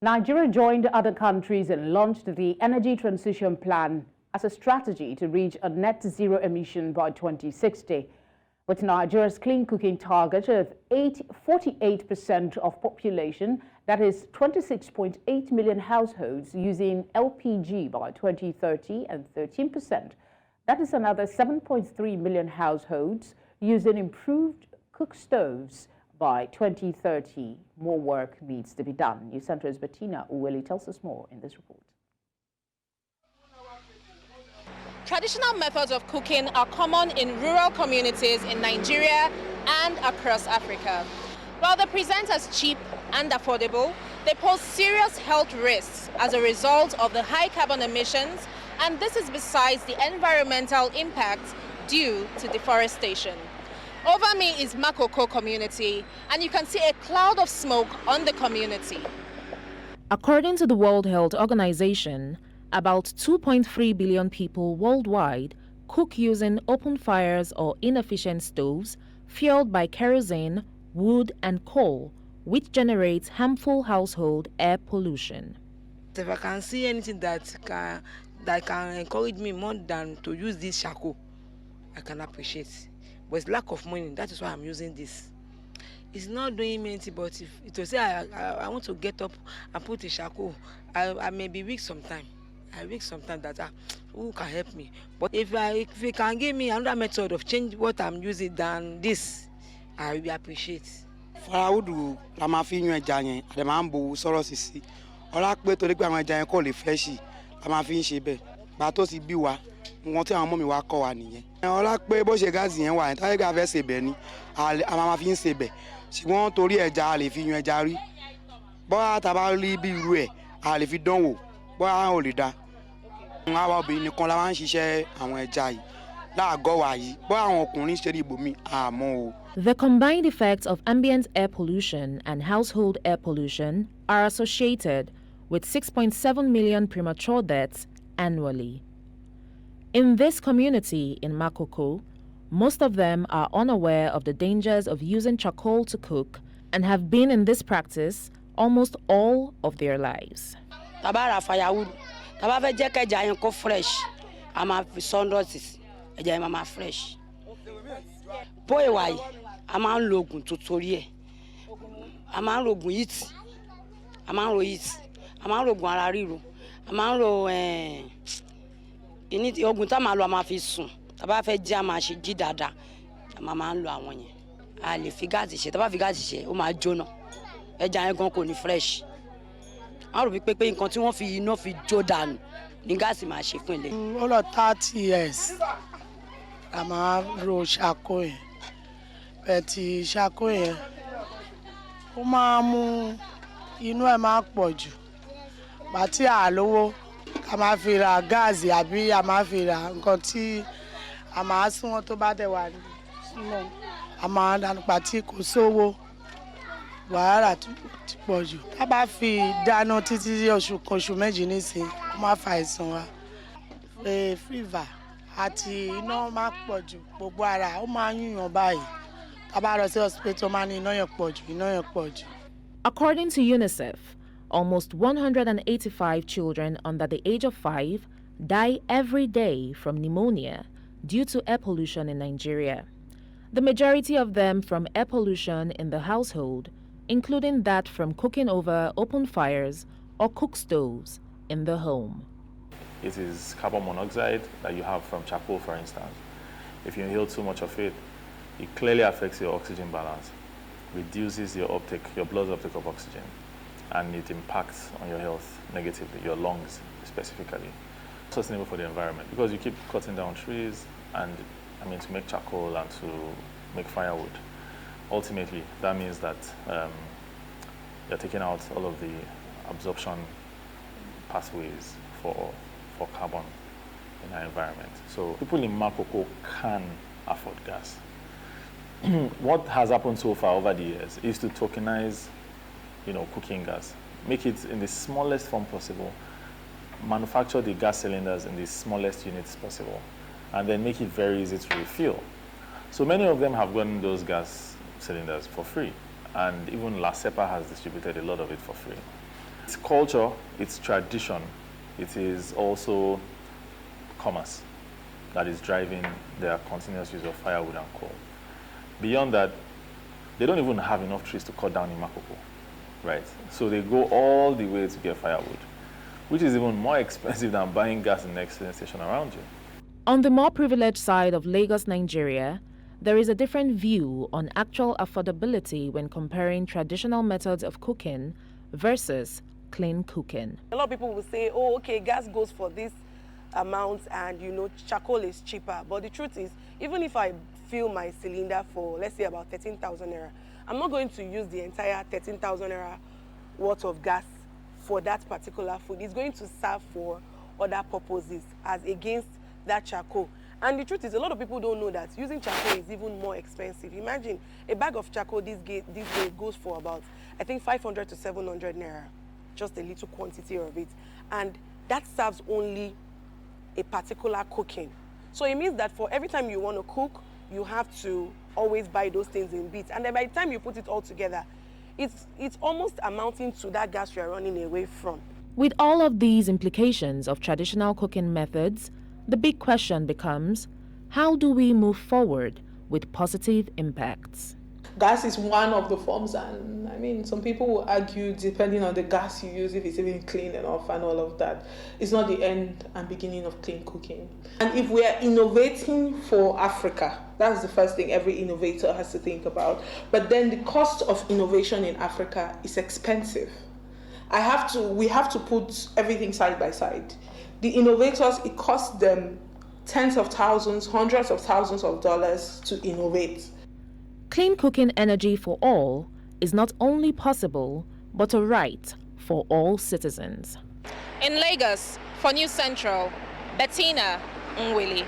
Nigeria joined other countries and launched the Energy Transition Plan as a strategy to reach a net zero emission by 2060. With Nigeria's clean cooking target of 48% of population, that is 26.8 million households using LPG by 2030 and 13%. That is another 7.3 million households using improved cook stoves by 2030. More work needs to be done. News Center's Bettina Nwelih tells us more in this report. Traditional methods of cooking are common in rural communities in Nigeria and across Africa. While they present as cheap and affordable, they pose serious health risks as a result of the high carbon emissions, and this is besides the environmental impact due to deforestation. Over me is Makoko community, and you can see a cloud of smoke on the community. According to the World Health Organization, about 2.3 billion people worldwide cook using open fires or inefficient stoves fueled by kerosene, wood, and coal, which generates harmful household air pollution. If I can see anything that can encourage me more than to use this charcoal, I can appreciate. But it's lack of money, that is why I'm using this. It's not doing me anything, but if it will say I want to get up and put a charcoal, I may be weak sometime. I weak sometimes that who can help me. But if you can give me another method of change what I'm using than this, I will appreciate. Firewood, la máa fi yún ẹja yẹn, a máa ń bo sọ̀rọ̀ sisi. Ọlá pé torí pé àwọn ẹja yẹn kò lè fresh, la máa fi ń ṣe bẹ́ẹ̀. Bá tó sì bí wa, nǹkan tí àwọn ọmọ mi wá kọ́ wa nìyẹn. Ọlá pé bó ṣe gáàsì yẹn wà yẹn, táyé gbà fẹ́ ṣe bẹ́ẹ̀ ni, a máa fi ń ṣe bẹ́ẹ̀. Ṣùgbọ́n torí ẹja a lè fi yún ẹja rí. Bọ́lá tá bá rí bí irú ẹ̀, a lè fi dánwò. Bọ́lá ò lè dá. Àwa obìnrin nìkan la máa ń ṣiṣẹ́ àwọn ẹja yìí. Láàgọ́ wa yìí, bọ́lá àwọn ọkùnrin ṣe rí ibòmí, àmọ́ o. The combined effects of ambient air pollution and household air pollution are associated with 6.7 million premature deaths annually. In this community in Makoko, most of them are unaware of the dangers of using charcoal to cook and have been in this practice almost all of their lives. Tabara firewood, tabara fẹ́ jẹ́ kẹja yẹn kó fresh, a máa fi sundosis, ẹja yẹn máa fresh. Bóyá wáyé, a máa ń lo oògùn tó torí ẹ̀, a máa ń lo oògùn heat, a máa ń lo heat, a máa ń lo oògùn ara ríro, a máa ń lo oògùn tá máa lo a máa fi sùn, tá bá fẹ́ jí a máa ṣe jí dáadáa, a máa ń lo àwọn yẹn. A lè fi gáàsì ṣe, tá bá fi gáàsì ṣe, ó máa jóná. Ẹja yẹn gan kò ní fresh. A rò pé nǹkan tí wọ́n fi iná fi jó dànù ní gáàsì máa ṣe fún ilé. Ó lọ 30 years a máa ro ṣàkó yẹn. Bẹ̀tì ṣàkó yẹn ó máa mú inú ẹ̀ máa pọ̀ jù. Bàtí àlówó a máa fi ra gáàsì àbí a máa fi ra nǹkan tí a máa sún wọn tó bá dẹ̀ wà nínú a máa dànù pàtí kò sówó wàhálà ti pọ̀ jù. Tá bá fi dáná títí oṣù méjì nísìn ó máa fa àìsàn wa. Fever àti iná máa pọ̀ jù gbogbo ara ó máa yúnyàn báyìí. Tá bá lọ sí hospital máa ní iná yẹn pọ̀ jù. According to UNICEF, almost 185 children under the age of 5 die every day from pneumonia due to air pollution in Nigeria. The majority of them from air pollution in the household, including that from cooking over open fires or cook stoves in the home. It is carbon monoxide that you have from charcoal, for instance. If you inhale too much of it, it clearly affects your oxygen balance, reduces your blood uptake of oxygen, and it impacts on your health negatively, your lungs specifically. Sustainable for the environment because you keep cutting down trees and to make charcoal and to make firewood. Ultimately, that means that you're taking out all of the absorption pathways for carbon in our environment. So people in Makoko can afford gas. What has happened so far over the years is to tokenize, cooking gas, make it in the smallest form possible, manufacture the gas cylinders in the smallest units possible, and then make it very easy to refill. So many of them have gotten those gas cylinders for free, and even La Cepa has distributed a lot of it for free. It's culture, it's tradition, it is also commerce that is driving their continuous use of firewood and coal. Beyond that, they don't even have enough trees to cut down in Makoko, right? So they go all the way to get firewood, which is even more expensive than buying gas in the next filling station around you. On the more privileged side of Lagos, Nigeria, there is a different view on actual affordability when comparing traditional methods of cooking versus clean cooking. A lot of people will say, oh, okay, gas goes for this amount and, you know, charcoal is cheaper. But the truth is, even if I fill my cylinder for, let's say, about 13,000 naira, I'm not going to use the entire 13,000 naira worth of gas for that particular food. It's going to serve for other purposes as against that charcoal. And the truth is, a lot of people don't know that using charcoal is even more expensive. Imagine a bag of charcoal this day goes for about, I think, 500 to 700 naira, just a little quantity of it. And that serves only a particular cooking. So it means that for every time you want to cook, you have to always buy those things in bits. And then by the time you put it all together, it's almost amounting to that gas you're running away from. With all of these implications of traditional cooking methods, the big question becomes, how do we move forward with positive impacts? Gas is one of the forms, and I mean, some people will argue, depending on the gas you use, if it's even clean enough and all of that. It's not the end and beginning of clean cooking. And if we are innovating for Africa, that's the first thing every innovator has to think about. But then the cost of innovation in Africa is expensive. We have to put everything side by side. The innovators, it costs them tens of thousands, hundreds of thousands of dollars to innovate. Clean cooking energy for all is not only possible, but a right for all citizens. In Lagos, for News Central, Bettina, Nwelih.